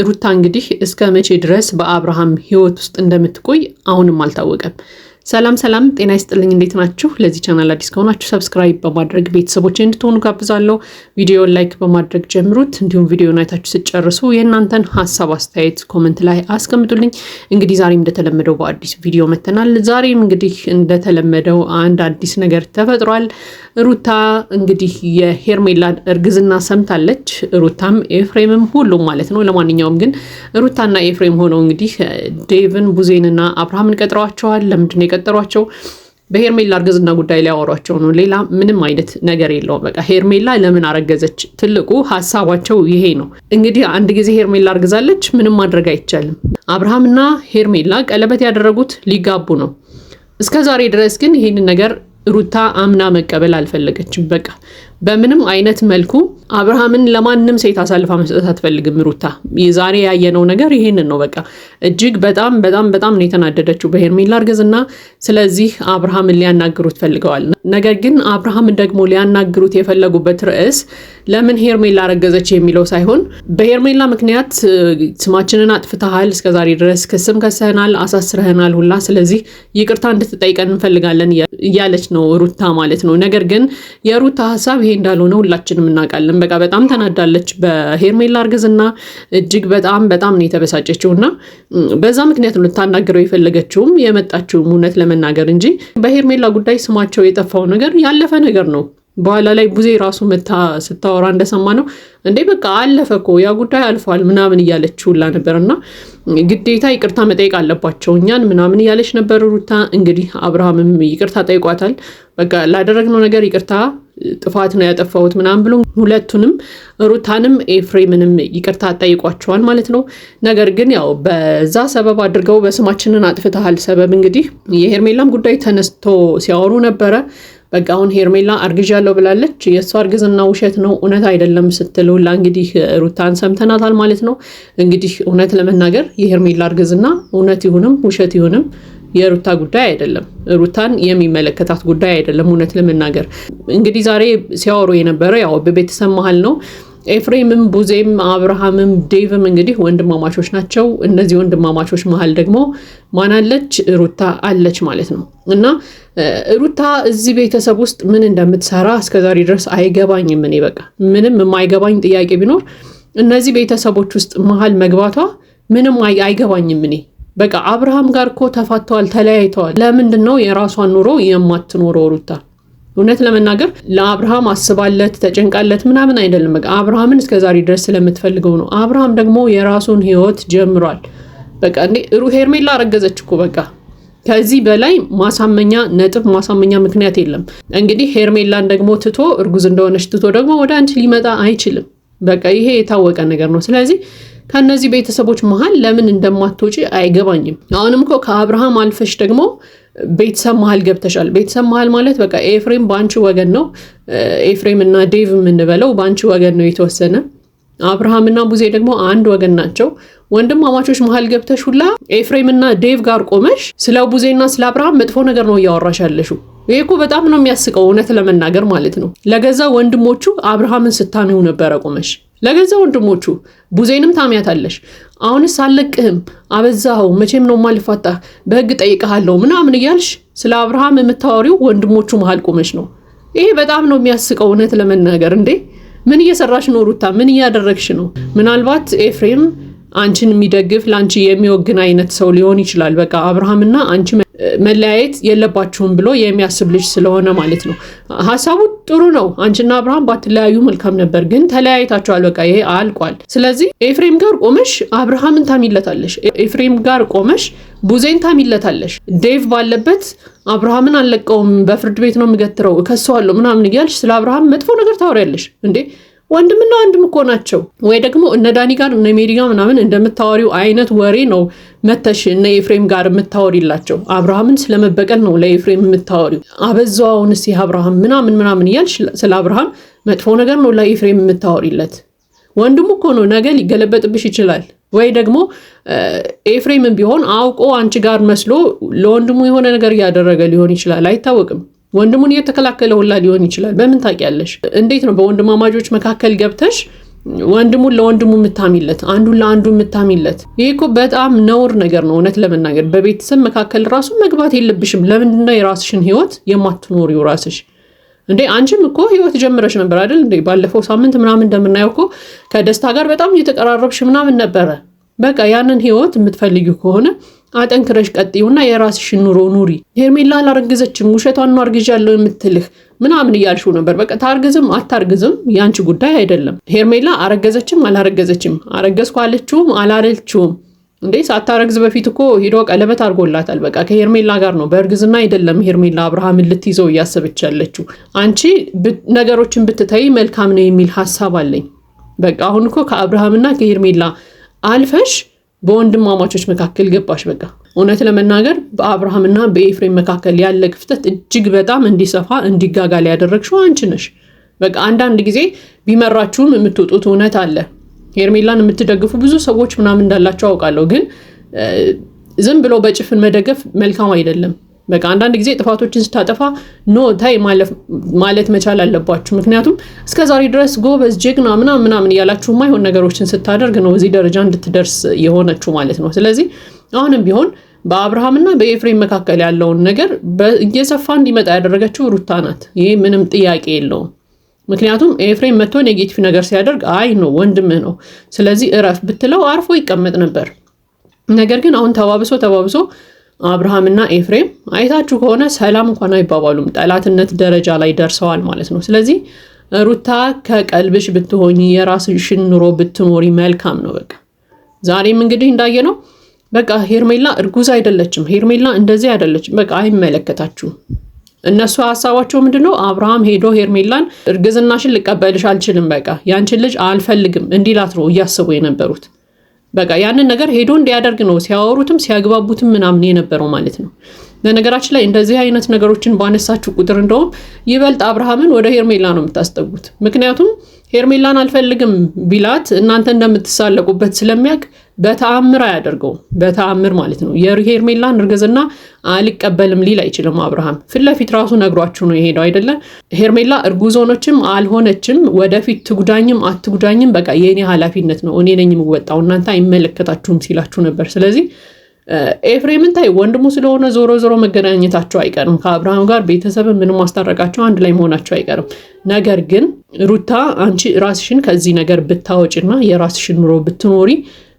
ሩታ እንግዲህ እስከ መቼ ድረስ በአብርሃም ህይወት ውስጥ እንደምትቆይ አሁንም አልታወቀም። ሰላም ጤና ይስጥልኝ፣ እንዴት ናችሁ? ለዚህ ቻናል አዲስ ከሆናችሁ ሰብስክራይብ በማድረግ ቤተሰቦቼ እንድትሆኑ ጋብዛለሁ። ቪዲዮን ላይክ በማድረግ ጀምሩት። እንዲሁም ቪዲዮን አይታችሁ ስትጨርሱ የእናንተን ሀሳብ አስተያየት ኮሜንት ላይ አስቀምጡልኝ። እንግዲህ ዛሬም እንደተለመደው በአዲስ ቪዲዮ መተናል። ዛሬም እንግዲህ እንደተለመደው አንድ አዲስ ነገር ተፈጥሯል። ሩታ እንግዲህ የሄርሜላን እርግዝና ሰምታለች። ሩታም ኤፍሬምም ሁሉም ማለት ነው። ለማንኛውም ግን ሩታና ኤፍሬም ሆነው እንግዲህ ዴቭን ቡዜንና አብርሃምን ቀጥረዋቸዋል። ለምንድን ነው የቀጠሯቸው? በሄርሜላ እርግዝና ጉዳይ ላይ ያወሯቸው ነው። ሌላ ምንም አይነት ነገር የለውም። በቃ ሄርሜላ ለምን አረገዘች? ትልቁ ሀሳባቸው ይሄ ነው። እንግዲህ አንድ ጊዜ ሄርሜላ አርግዛለች፣ ምንም ማድረግ አይቻልም። አብርሃምና ሄርሜላ ቀለበት ያደረጉት ሊጋቡ ነው። እስከ ዛሬ ድረስ ግን ይሄንን ነገር ሩታ አምና መቀበል አልፈለገችም። በቃ በምንም አይነት መልኩ አብርሃምን ለማንም ሴት አሳልፋ መስጠት አትፈልግም ሩታ። ዛሬ ያየነው ነገር ይሄንን ነው። በቃ እጅግ በጣም ነው የተናደደችው በሄርሜላ እርግዝና። ስለዚህ አብርሃምን ሊያናግሩት ፈልገዋል። ነገር ግን አብርሃምን ደግሞ ሊያናግሩት የፈለጉበት ርዕስ ለምን ሄርሜላ አረገዘች የሚለው ሳይሆን በሄርሜላ ምክንያት ስማችንን አጥፍተሃል፣ እስከዛሬ ድረስ ክስም ከሰህናል፣ አሳስረህናል ሁላ፣ ስለዚህ ይቅርታ እንድትጠይቀን እንፈልጋለን እያለች ነው ሩታ ማለት ነው። ነገር ግን የሩታ ሀሳብ ይሄ እንዳልሆነ ሁላችንም እናውቃለን። በቃ በጣም ተናዳለች በሄርሜላ እርግዝና። እጅግ በጣም ነው የተበሳጨችው እና በዛ ምክንያት ነው ልታናገረው የፈለገችውም የመጣችውም እውነት ለመናገር እንጂ በሄርሜላ ጉዳይ ስማቸው የጠፋው ነገር ያለፈ ነገር ነው። በኋላ ላይ ቡዜ ራሱ መታ ስታወራ እንደሰማ ነው እንዴ በቃ አለፈ እኮ ያ ጉዳይ አልፏል ምናምን እያለች ሁላ ነበርና ግዴታ ይቅርታ መጠየቅ አለባቸው እኛን ምናምን እያለች ነበር ሩታ። እንግዲህ አብርሃምም ይቅርታ ጠይቋታል። በቃ ላደረግነው ነገር ይቅርታ፣ ጥፋት ነው ያጠፋሁት ምናምን ብሎ ሁለቱንም ሩታንም ኤፍሬምንም ይቅርታ ጠይቋቸዋል ማለት ነው። ነገር ግን ያው በዛ ሰበብ አድርገው በስማችንን አጥፍተሃል ሰበብ እንግዲህ የሄርሜላም ጉዳይ ተነስቶ ሲያወሩ ነበረ። በቃ አሁን ሄርሜላ አርግዣለሁ ብላለች። የእሷ እርግዝና ውሸት ነው እውነት አይደለም ስትል ሁላ እንግዲህ ሩታን ሰምተናታል ማለት ነው። እንግዲህ እውነት ለመናገር የሄርሜላ እርግዝና እውነት ይሁንም ውሸት ይሁንም የሩታ ጉዳይ አይደለም፣ ሩታን የሚመለከታት ጉዳይ አይደለም። እውነት ለመናገር እንግዲህ ዛሬ ሲያወሩ የነበረ ያው በቤተሰብ መሀል ነው። ኤፍሬምም ቡዜም አብርሃምም ዴቭም እንግዲህ ወንድማማቾች ናቸው። እነዚህ ወንድማማቾች መሀል ደግሞ ማናለች? ሩታ አለች ማለት ነው። እና ሩታ እዚህ ቤተሰብ ውስጥ ምን እንደምትሰራ እስከዛሬ ድረስ አይገባኝም። እኔ በቃ ምንም የማይገባኝ ጥያቄ ቢኖር እነዚህ ቤተሰቦች ውስጥ መሀል መግባቷ ምንም አይገባኝም። እኔ በቃ አብርሃም ጋር እኮ ተፋተዋል፣ ተለያይተዋል። ለምንድን ነው የራሷን ኑሮ የማትኖረው ሩታ? እውነት ለመናገር ለአብርሃም አስባለት ተጨንቃለት ምናምን አይደለም። በቃ አብርሃምን እስከዛሬ ድረስ ስለምትፈልገው ነው። አብርሃም ደግሞ የራሱን ህይወት ጀምሯል። በቃ እንዴ ሄርሜላ አረገዘች እኮ በቃ ከዚህ በላይ ማሳመኛ ነጥብ ማሳመኛ ምክንያት የለም። እንግዲህ ሄርሜላን ደግሞ ትቶ እርጉዝ እንደሆነች ትቶ ደግሞ ወደ አንቺ ሊመጣ አይችልም። በቃ ይሄ የታወቀ ነገር ነው። ስለዚህ ከነዚህ ቤተሰቦች መሀል ለምን እንደማትወጪ አይገባኝም። አሁንም እኮ ከአብርሃም አልፈሽ ደግሞ ቤተሰብ መሀል ገብተሻል። ቤተሰብ መሀል ማለት በቃ ኤፍሬም በአንቺ ወገን ነው። ኤፍሬም እና ዴቭ የምንበለው በአንቺ ወገን ነው የተወሰነ። አብርሃም እና ቡዜ ደግሞ አንድ ወገን ናቸው። ወንድማማቾች መሀል ገብተሽ ሁላ ኤፍሬም እና ዴቭ ጋር ቆመሽ ስለ ቡዜና ስለ አብርሃም መጥፎ ነገር ነው እያወራሽ ያለሽው። ይሄ እኮ በጣም ነው የሚያስቀው እውነት ለመናገር ማለት ነው። ለገዛ ወንድሞቹ አብርሃምን ስታሚው ነበረ ቆመሽ፣ ለገዛ ወንድሞቹ ቡዜንም ታሚያታለሽ። አሁንስ አለቅህም፣ አበዛኸው፣ መቼም ነው ማልፋታ፣ በህግ ጠይቀሃለሁ ምናምን እያልሽ ስለ አብርሃም የምታወሪው ወንድሞቹ መሀል ቆመሽ ነው። ይሄ በጣም ነው የሚያስቀው እውነት ለመናገር። እንዴ ምን እየሰራሽ ነው ሩታ? ምን እያደረግሽ ነው? ምናልባት ኤፍሬም አንቺን የሚደግፍ ለአንቺ የሚወግን አይነት ሰው ሊሆን ይችላል። በቃ አብርሃምና አንቺ መለያየት የለባችሁም ብሎ የሚያስብ ልጅ ስለሆነ ማለት ነው። ሀሳቡ ጥሩ ነው። አንቺና አብርሃም ባትለያዩ መልካም ነበር፣ ግን ተለያይታችኋል። በቃ ይሄ አልቋል። ስለዚህ ኤፍሬም ጋር ቆመሽ አብርሃምን ታሚለታለሽ፣ ኤፍሬም ጋር ቆመሽ ቡዜን ታሚለታለሽ። ዴቭ ባለበት አብርሃምን አልለቀውም፣ በፍርድ ቤት ነው የምገትረው፣ እከሰዋለሁ ምናምን እያልሽ ስለ አብርሃም መጥፎ ነገር ታወሪያለሽ እንዴ? ወንድምና ወንድም እኮ ናቸው። ወይ ደግሞ እነ ዳኒ ጋር እነ ሜሪ ጋር ምናምን እንደምታወሪው አይነት ወሬ ነው መተሽ እነ ኤፍሬም ጋር የምታወሪላቸው። አብርሃምን ስለመበቀል ነው ለኤፍሬም የምታወሪው። አበዛውን እስቲ አብርሃም ምናምን እያልሽ ስለ አብርሃም መጥፎ ነገር ነው ለኤፍሬም የምታወሪለት። ወንድሙ እኮ ነው፣ ነገ ሊገለበጥብሽ ይችላል። ወይ ደግሞ ኤፍሬምን ቢሆን አውቆ አንቺ ጋር መስሎ ለወንድሙ የሆነ ነገር እያደረገ ሊሆን ይችላል፣ አይታወቅም። ወንድሙን እየተከላከለ ሁላ ሊሆን ይችላል። በምን ታውቂያለሽ? እንዴት ነው በወንድማማጆች መካከል ገብተሽ ወንድሙን ለወንድሙ የምታሚለት አንዱን ለአንዱ የምታሚለት ይሄ እኮ በጣም ነውር ነገር ነው። እውነት ለመናገር በቤተሰብ መካከል ራሱ መግባት የለብሽም። ለምንድነው የራስሽን ህይወት የማትኖሪው ራስሽ? እንዴ አንቺም እኮ ህይወት ጀምረሽ ነበር አይደል እንዴ? ባለፈው ሳምንት ምናምን እንደምናየው እኮ ከደስታ ጋር በጣም እየተቀራረብሽ ምናምን ነበረ። በቃ ያንን ህይወት የምትፈልጊው ከሆነ አጠንክረሽ ቀጥይውና የራስሽን ኑሮ ኑሪ። ሄርሜላ አላረገዘችም ውሸቷን ነው አርግዣለሁ የምትልህ ምናምን እያልሽው ነበር። በቃ ታርግዝም አታርግዝም ያንቺ ጉዳይ አይደለም። ሄርሜላ አረገዘችም አላረገዘችም አረገዝኩ አለችውም አላለችውም እንዴ ሳታረግዝ በፊት እኮ ሄዶ ቀለበት አርጎላታል። በቃ ከሄርሜላ ጋር ነው በእርግዝና አይደለም ሄርሜላ አብርሃምን ልትይዘው እያሰበች ያለችው። አንቺ ነገሮችን ብትታይ መልካም ነው የሚል ሐሳብ አለኝ። በቃ አሁን እኮ ከአብርሃምና ከሄርሜላ አልፈሽ በወንድማማቾች መካከል ገባሽ። በቃ እውነት ለመናገር በአብርሃምና በኤፍሬም መካከል ያለ ክፍተት እጅግ በጣም እንዲሰፋ እንዲጋጋል ያደረግሽው አንቺ ነሽ። በቃ አንዳንድ ጊዜ ቢመራችሁም የምትወጡት እውነት አለ። ሄርሜላን የምትደግፉ ብዙ ሰዎች ምናምን እንዳላቸው አውቃለሁ፣ ግን ዝም ብሎ በጭፍን መደገፍ መልካም አይደለም። በቃ አንዳንድ ጊዜ ጥፋቶችን ስታጠፋ ኖ ታይ ማለት መቻል አለባችሁ። ምክንያቱም እስከዛሬ ድረስ ጎበዝ ጀግና ምናምን እያላችሁ ማይሆን ነገሮችን ስታደርግ ነው እዚህ ደረጃ እንድትደርስ የሆነችው ማለት ነው። ስለዚህ አሁንም ቢሆን በአብርሃምና በኤፍሬም መካከል ያለውን ነገር እየሰፋ እንዲመጣ ያደረገችው ሩታ ናት። ይሄ ምንም ጥያቄ የለውም። ምክንያቱም ኤፍሬም መጥቶ ኔጌቲቭ ነገር ሲያደርግ አይ ነው ወንድምህ ነው ስለዚህ እረፍ ብትለው አርፎ ይቀመጥ ነበር። ነገር ግን አሁን ተባብሶ አብርሃምና ኤፍሬም አይታችሁ ከሆነ ሰላም እንኳን አይባባሉም፣ ጠላትነት ደረጃ ላይ ደርሰዋል ማለት ነው። ስለዚህ ሩታ ከቀልብሽ ብትሆኚ የራስሽን ኑሮ ብትኖሪ መልካም ነው። በቃ ዛሬም እንግዲህ እንዳየነው በቃ ሄርሜላ እርጉዝ አይደለችም፣ ሄርሜላ እንደዚህ አይደለችም። በቃ አይመለከታችሁም። እነሱ ሐሳባቸው ምንድነው? አብርሃም ሄዶ ሄርሜላን እርግዝናሽን ልቀበልሽ አልችልም፣ በቃ ያንቺን ልጅ አልፈልግም እንዲላት ነው እያሰቡ የነበሩት። በቃ ያንን ነገር ሄዶ እንዲያደርግ ነው ሲያወሩትም ሲያግባቡትም ምናምን የነበረው ማለት ነው። በነገራችን ላይ እንደዚህ አይነት ነገሮችን ባነሳችሁ ቁጥር እንደውም ይበልጥ አብርሃምን ወደ ሄርሜላ ነው የምታስጠጉት። ምክንያቱም ሄርሜላን አልፈልግም ቢላት እናንተ እንደምትሳለቁበት ስለሚያውቅ በተአምር አያደርገው፣ በተአምር ማለት ነው። የሄርሜላን እርግዝና አልቀበልም ሊል አይችልም አብርሃም። ፊት ለፊት ራሱ ነግሯችሁ ነው የሄደው አይደለ? ሄርሜላ እርጉዝ ሆነችም አልሆነችም ወደፊት ትጉዳኝም አትጉዳኝም በቃ የኔ ኃላፊነት ነው እኔ ነኝ የምወጣው እናንተ አይመለከታችሁም ሲላችሁ ነበር። ስለዚህ ኤፍሬምን ታይ ወንድሙ ስለሆነ ዞሮ ዞሮ መገናኘታቸው አይቀርም። ከአብርሃም ጋር ቤተሰብ ምንም ማስታረቃቸው አንድ ላይ መሆናቸው አይቀርም። ነገር ግን ሩታ አንቺ ራስሽን ከዚህ ነገር ብታወጪና የራስሽን ኑሮ ብትኖሪ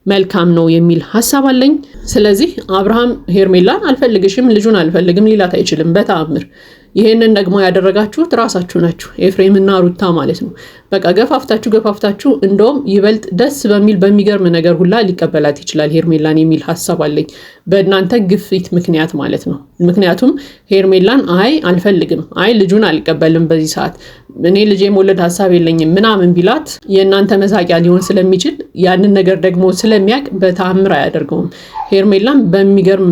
መልካም ነው የሚል ሐሳብ አለኝ። ስለዚህ አብርሃም ሄርሜላን አልፈልግሽም ልጁን አልፈልግም ሊላት አይችልም በተአምር። ይሄንን ደግሞ ያደረጋችሁት ራሳችሁ ናችሁ፣ ኤፍሬምና ሩታ ማለት ነው። በቃ ገፋፍታችሁ እንደውም ይበልጥ ደስ በሚል በሚገርም ነገር ሁላ ሊቀበላት ይችላል ሄርሜላን የሚል ሐሳብ አለኝ በእናንተ ግፊት ምክንያት ማለት ነው። ምክንያቱም ሄርሜላን አይ አልፈልግም፣ አይ ልጁን አልቀበልም በዚህ ሰዓት እኔ ልጅ የመውለድ ሐሳብ የለኝም ምናምን ቢላት የእናንተ መሳቂያ ሊሆን ስለሚችል ያንን ነገር ደግሞ ስለሚያውቅ በተአምር አያደርገውም። ሄርሜላን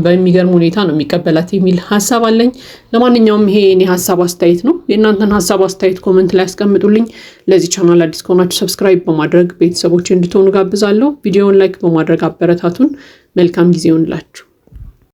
በሚገርም ሁኔታ ነው የሚቀበላት የሚል ሐሳብ አለኝ። ለማንኛውም ይሄ የኔ ሐሳብ አስተያየት ነው። የእናንተን ሐሳብ አስተያየት ኮሜንት ላይ አስቀምጡልኝ። ለዚህ ቻናል አዲስ ከሆናችሁ ሰብስክራይብ በማድረግ ቤተሰቦች እንድትሆኑ ጋብዛለሁ። ቪዲዮውን ላይክ በማድረግ አበረታቱን። መልካም ጊዜ ይሁንላችሁ።